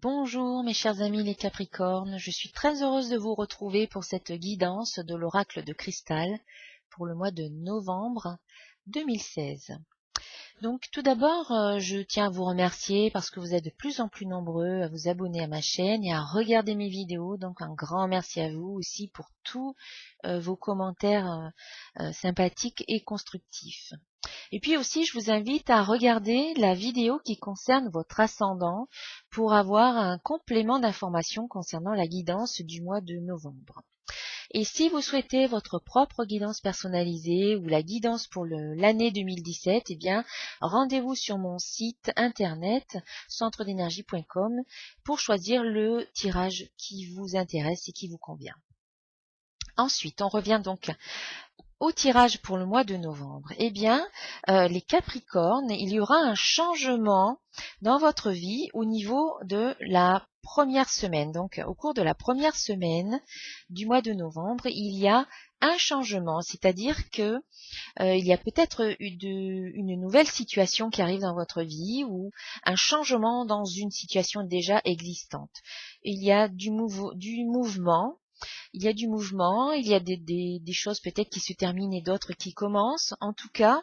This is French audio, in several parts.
Bonjour mes chers amis les Capricornes, je suis très heureuse de vous retrouver pour cette guidance de l'oracle de cristal pour le mois de novembre 2016. Donc tout d'abord, je tiens à vous remercier parce que vous êtes de plus en plus nombreux à vous abonner à ma chaîne et à regarder mes vidéos. Donc un grand merci à vous aussi pour tous vos commentaires sympathiques et constructifs. Et puis aussi, je vous invite à regarder la vidéo qui concerne votre ascendant pour avoir un complément d'informations concernant la guidance du mois de novembre. Et si vous souhaitez votre propre guidance personnalisée ou la guidance pour l'année 2017, eh bien, rendez-vous sur mon site internet centredénergie.com pour choisir le tirage qui vous intéresse et qui vous convient. Ensuite, on revient donc au tirage pour le mois de novembre. Eh bien, les Capricornes, il y aura un changement dans votre vie au niveau de la première semaine. Donc, au cours de la première semaine du mois de novembre, il y a un changement, c'est-à-dire que il y a peut-être une nouvelle situation qui arrive dans votre vie ou un changement dans une situation déjà existante. Il y a du mouvement. Il y a du mouvement, il y a des choses peut-être qui se terminent et d'autres qui commencent. En tout cas,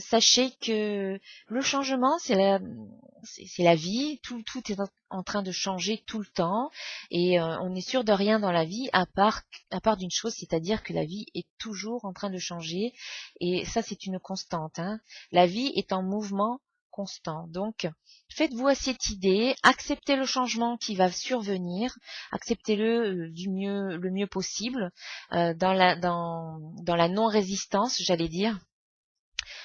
sachez que le changement, c'est la vie. Tout est en train de changer tout le temps. Et on n'est sûr de rien dans la vie à part d'une chose, c'est-à-dire que la vie est toujours en train de changer. Et ça, c'est une constante, hein. La vie est en mouvement constant. Donc, faites-vous à cette idée, acceptez le changement qui va survenir, acceptez-le le mieux possible, dans la non-résistance, j'allais dire.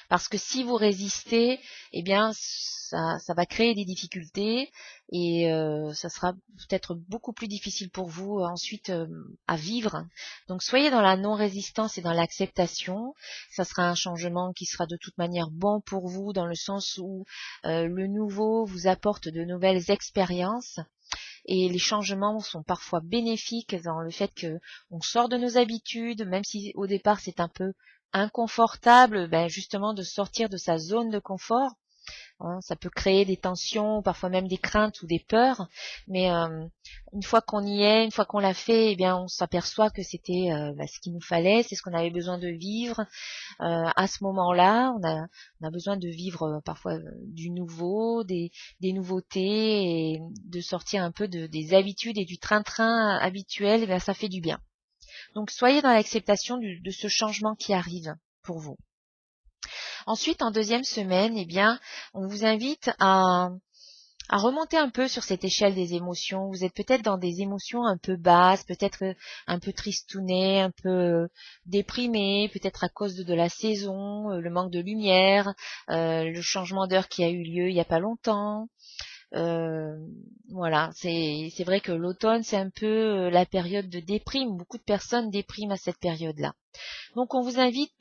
Parce que si vous résistez, eh bien, ça va créer des difficultés et ça sera peut-être beaucoup plus difficile pour vous ensuite à vivre. Donc, soyez dans la non-résistance et dans l'acceptation. Ça sera un changement qui sera de toute manière bon pour vous dans le sens où le nouveau vous apporte de nouvelles expériences. Et les changements sont parfois bénéfiques dans le fait que on sort de nos habitudes, même si au départ c'est un peu inconfortable, ben justement de sortir de sa zone de confort. Hein, ça peut créer des tensions, parfois même des craintes ou des peurs, mais une fois qu'on y est, une fois qu'on l'a fait, eh bien on s'aperçoit que c'était ce qu'il nous fallait, c'est ce qu'on avait besoin de vivre. À ce moment-là, on a besoin de vivre parfois du nouveau, des nouveautés et de sortir un peu des habitudes et du train-train habituel, eh bien, ça fait du bien. Donc soyez dans l'acceptation de ce changement qui arrive pour vous. Ensuite, en deuxième semaine, eh bien, on vous invite à remonter un peu sur cette échelle des émotions. Vous êtes peut-être dans des émotions un peu basses, peut-être un peu tristouné, un peu déprimé, peut-être à cause de la saison, le manque de lumière, le changement d'heure qui a eu lieu il n'y a pas longtemps. Voilà, c'est vrai que l'automne, c'est un peu la période de déprime. Beaucoup de personnes dépriment à cette période-là. Donc, on vous invite,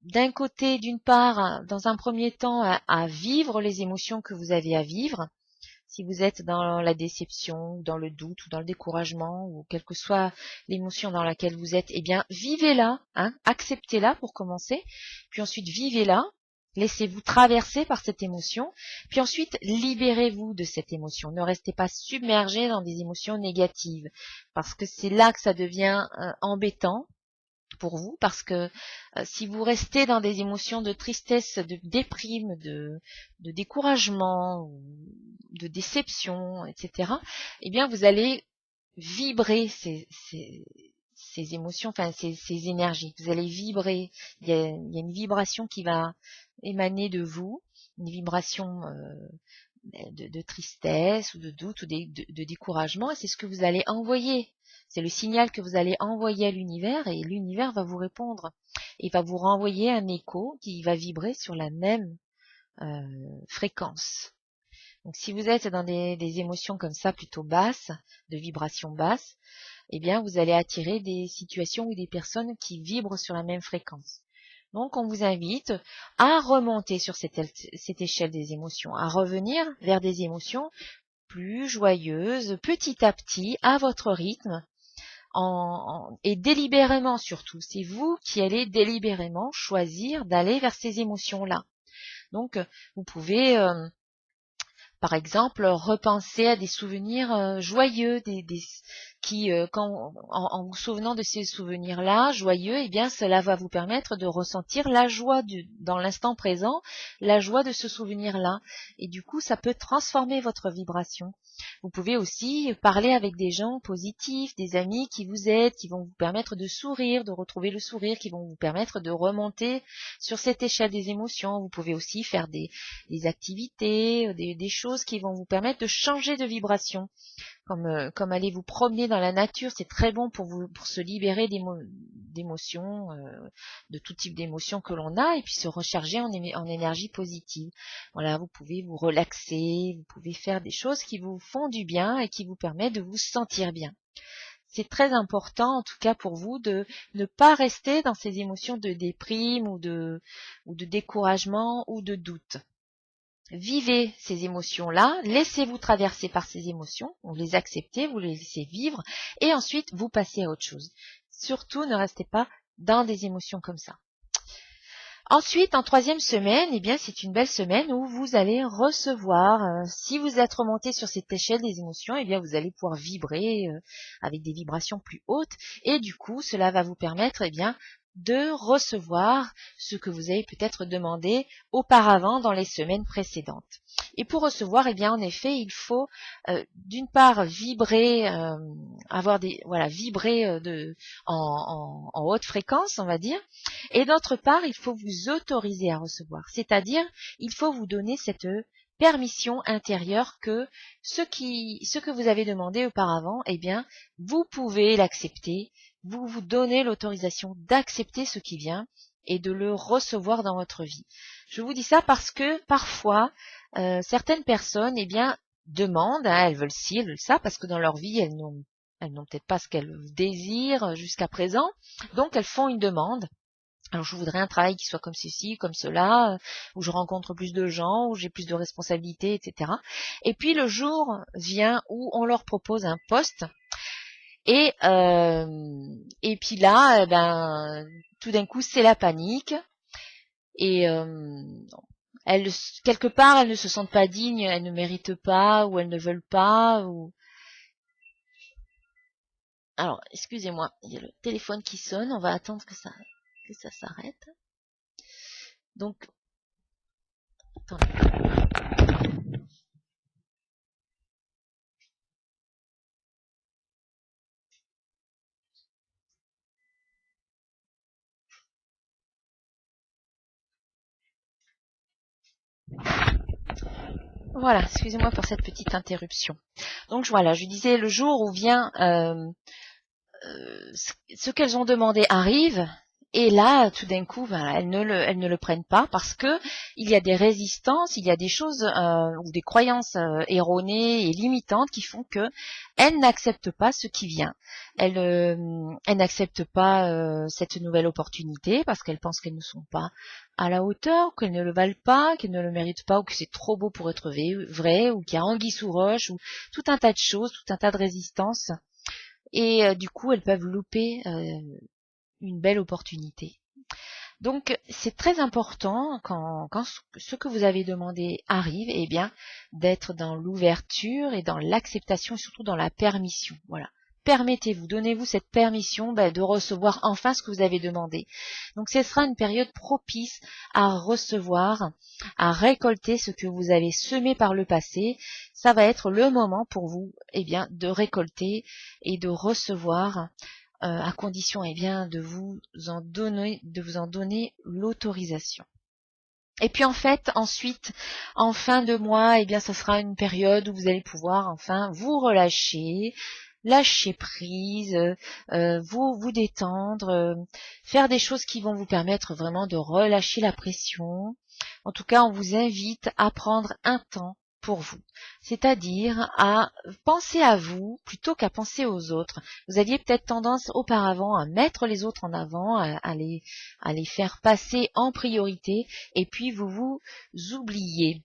d'un côté, d'une part, dans un premier temps, à vivre les émotions que vous avez à vivre. Si vous êtes dans la déception, dans le doute ou dans le découragement, ou quelle que soit l'émotion dans laquelle vous êtes, eh bien, vivez-la, hein, acceptez-la pour commencer, puis ensuite vivez-la, laissez-vous traverser par cette émotion, puis ensuite libérez-vous de cette émotion. Ne restez pas submergé dans des émotions négatives, parce que c'est là que ça devient embêtant pour vous, parce que si vous restez dans des émotions de tristesse, de déprime, de découragement, de déception, etc., eh bien vous allez vibrer ces émotions, enfin ces énergies. Vous allez vibrer. Il y a une vibration qui va émaner de vous, une vibration de tristesse ou de doute ou de découragement, et c'est ce que vous allez envoyer. C'est le signal que vous allez envoyer à l'univers et l'univers va vous répondre et va vous renvoyer un écho qui va vibrer sur la même fréquence. Donc si vous êtes dans des émotions comme ça plutôt basses, de vibrations basses, eh bien vous allez attirer des situations ou des personnes qui vibrent sur la même fréquence. Donc on vous invite à remonter sur cette échelle des émotions, à revenir vers des émotions plus joyeuses, petit à petit, à votre rythme, et délibérément surtout. C'est vous qui allez délibérément choisir d'aller vers ces émotions-là. Donc vous pouvez Par exemple, repensez à des souvenirs joyeux, en vous souvenant de ces souvenirs-là, joyeux, eh bien, cela va vous permettre de ressentir la joie dans l'instant présent, la joie de ce souvenir-là. Et du coup, ça peut transformer votre vibration. Vous pouvez aussi parler avec des gens positifs, des amis qui vous aident, qui vont vous permettre de sourire, de retrouver le sourire, qui vont vous permettre de remonter sur cette échelle des émotions. Vous pouvez aussi faire des activités, des choses qui vont vous permettre de changer de vibration. Comme aller vous promener dans la nature, c'est très bon pour se libérer d'émotions, de tout type d'émotions que l'on a, et puis se recharger en énergie positive. Voilà, vous pouvez vous relaxer, vous pouvez faire des choses qui vous font du bien et qui vous permettent de vous sentir bien. C'est très important, en tout cas pour vous, de ne pas rester dans ces émotions de déprime ou de découragement ou de doute. Vivez ces émotions-là, laissez-vous traverser par ces émotions, vous les acceptez, vous les laissez vivre, et ensuite vous passez à autre chose. Surtout, ne restez pas dans des émotions comme ça. Ensuite, en 3e semaine, eh bien, c'est une belle semaine où vous allez recevoir, si vous êtes remonté sur cette échelle des émotions, eh bien, vous allez pouvoir vibrer avec des vibrations plus hautes, et du coup, cela va vous permettre, eh bien, de recevoir ce que vous avez peut-être demandé auparavant dans les semaines précédentes. Et pour recevoir, eh bien, en effet, il faut d'une part vibrer, vibrer en haute fréquence, on va dire, et d'autre part, il faut vous autoriser à recevoir, c'est-à-dire, il faut vous donner cette permission intérieure que ce que vous avez demandé auparavant, eh bien, vous pouvez l'accepter, vous vous donnez l'autorisation d'accepter ce qui vient et de le recevoir dans votre vie. Je vous dis ça parce que parfois, certaines personnes, eh bien, demandent, elles veulent ci, elles veulent ça, parce que dans leur vie, elles n'ont peut-être pas ce qu'elles désirent jusqu'à présent, donc elles font une demande. Alors je voudrais un travail qui soit comme ceci, comme cela, où je rencontre plus de gens, où j'ai plus de responsabilités, etc. Et puis le jour vient où on leur propose un poste, et puis là, tout d'un coup, c'est la panique, et quelque part, elles ne se sentent pas dignes, elles ne méritent pas, ou elles ne veulent pas, ou... Alors, excusez-moi, il y a le téléphone qui sonne, on va attendre que ça s'arrête. Donc, attendez. Voilà, excusez-moi pour cette petite interruption. Donc voilà, je disais, le jour où vient ce qu'elles ont demandé arrive, et là, tout d'un coup, elles ne le prennent pas parce que il y a des résistances, il y a des choses ou des croyances erronées et limitantes qui font que elles n'acceptent pas ce qui vient. Elles n'acceptent pas cette nouvelle opportunité parce qu'elles pensent qu'elles ne sont pas à la hauteur, qu'elles ne le valent pas, qu'elles ne le méritent pas, ou que c'est trop beau pour être vrai, ou qu'il y a anguille sous roche, ou tout un tas de choses, tout un tas de résistances. Et du coup, elles peuvent louper une belle opportunité. Donc, c'est très important quand ce que vous avez demandé arrive, eh bien, d'être dans l'ouverture et dans l'acceptation et surtout dans la permission. Voilà. Permettez-vous, donnez-vous cette permission de recevoir enfin ce que vous avez demandé. Donc, ce sera une période propice à recevoir, à récolter ce que vous avez semé par le passé. Ça va être le moment pour vous, eh bien, de récolter et de recevoir à condition de vous en donner l'autorisation. Et puis en fait, ensuite, en fin de mois, ce sera une période où vous allez pouvoir enfin vous relâcher, lâcher prise, vous détendre, faire des choses qui vont vous permettre vraiment de relâcher la pression. En tout cas, on vous invite à prendre un temps pour vous, c'est-à-dire à penser à vous plutôt qu'à penser aux autres. Vous aviez peut-être tendance auparavant à mettre les autres en avant, à les faire passer en priorité, et puis vous vous oubliez.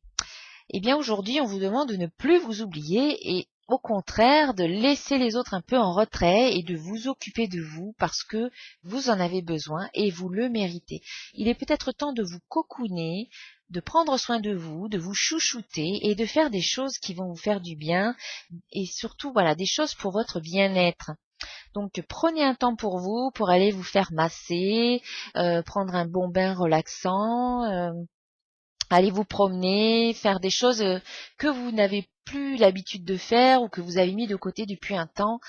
Eh bien aujourd'hui, on vous demande de ne plus vous oublier et au contraire de laisser les autres un peu en retrait et de vous occuper de vous parce que vous en avez besoin et vous le méritez. Il est peut-être temps de vous cocooner, de prendre soin de vous chouchouter et de faire des choses qui vont vous faire du bien et surtout, voilà, des choses pour votre bien-être. Donc prenez un temps pour vous, pour aller vous faire masser, prendre un bon bain relaxant, aller vous promener, faire des choses que vous n'avez plus l'habitude de faire ou que vous avez mis de côté depuis un temps,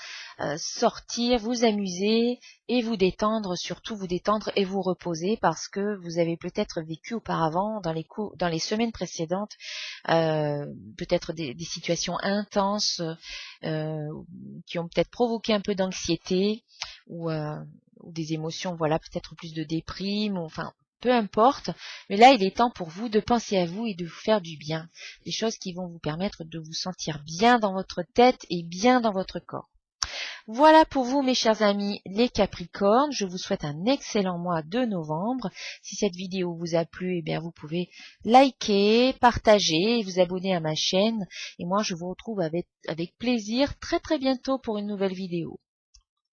sortir, vous amuser et vous détendre, surtout vous détendre et vous reposer parce que vous avez peut-être vécu auparavant dans les semaines précédentes peut-être des situations intenses qui ont peut-être provoqué un peu d'anxiété ou des émotions, voilà, peut-être plus de déprime, ou, enfin, peu importe. Mais là, il est temps pour vous de penser à vous et de vous faire du bien. Des choses qui vont vous permettre de vous sentir bien dans votre tête et bien dans votre corps. Voilà pour vous, mes chers amis, les Capricornes. Je vous souhaite un excellent mois de novembre. Si cette vidéo vous a plu, eh bien, vous pouvez liker, partager et vous abonner à ma chaîne. Et moi, je vous retrouve avec plaisir très très bientôt pour une nouvelle vidéo.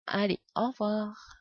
Allez, au revoir.